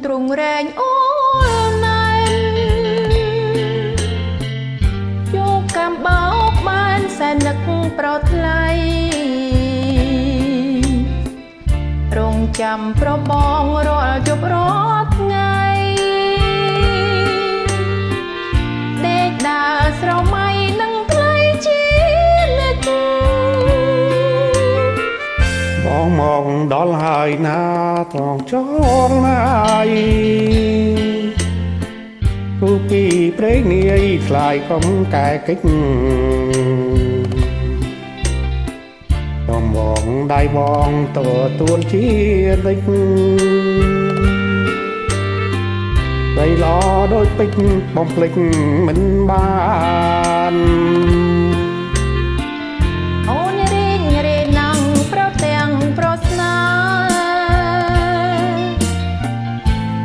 ទ្រង់រែងអូលណែនយកកម្មបោកបានសែននឹកប្រថ្លៃរងចាំប្របងរាល់យប់រាល់ថ្ងៃដេកដើរស្រមៃនឹងថ្លៃជានិច្ចបងមកដល់ហើយណាត្រង់ចរណាយគូពីព្រេងនាយខ្លាយកុំកែកិច្ចតំបងដៃបងទទួលជានិច្ចដៃឡដូចពេជ្របំភ្លេចមិនបានអូនរៀងរៀនណាំងប្រទាំងប្រស្នា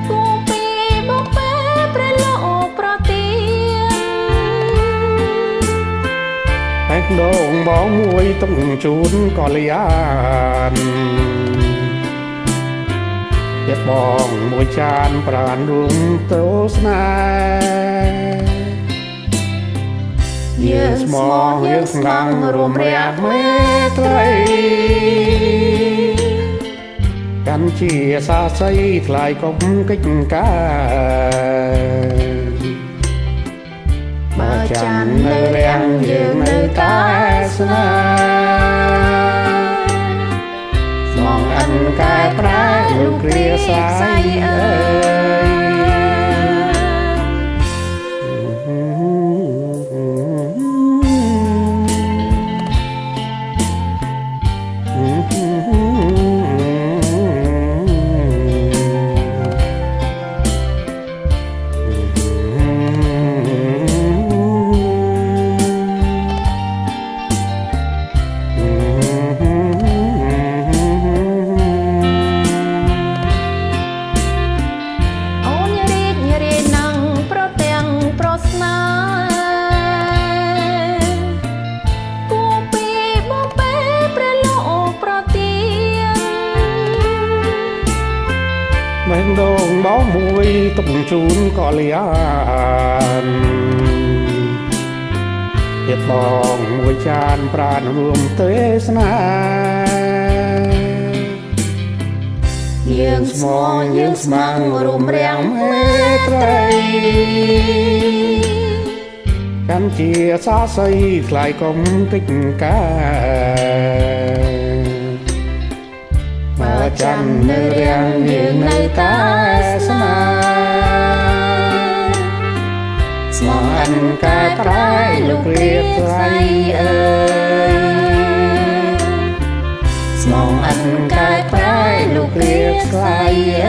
គូពីបបេព្រះលោកប្រទានតែដងបងមួយទុំជូនក៏លៀនជាបងមួយចានប្រានរួមទស្សនាយើងស្មោះយើងស្ងាំងរួមរះមេត្រីកាន់ជាសាស័យថ្លៃកុំកិច្ចការបើចាំនៅរាំងយើងនៅតែស្នេហ៍ស្មងអិនកែប្រែលោកគ្រាសាយអើយមិនដងបងមួយទុកជូនក៏លៀនជាបងមួយចានប្រានរួមទេសនាយើងស្មងយើងស្មាំងរួមរាំងមេត្រីកាន់ជាសាស័យថ្លៃកុំកិច្ចការបើចាំនៅរាំងយើងនៅតែស្នេហ៍ស្មងអិនកែប្រែលោកគ្រាស្រ័យអើយស្មងអិនកែប្រែលោកគ្រាស្រ័យអើ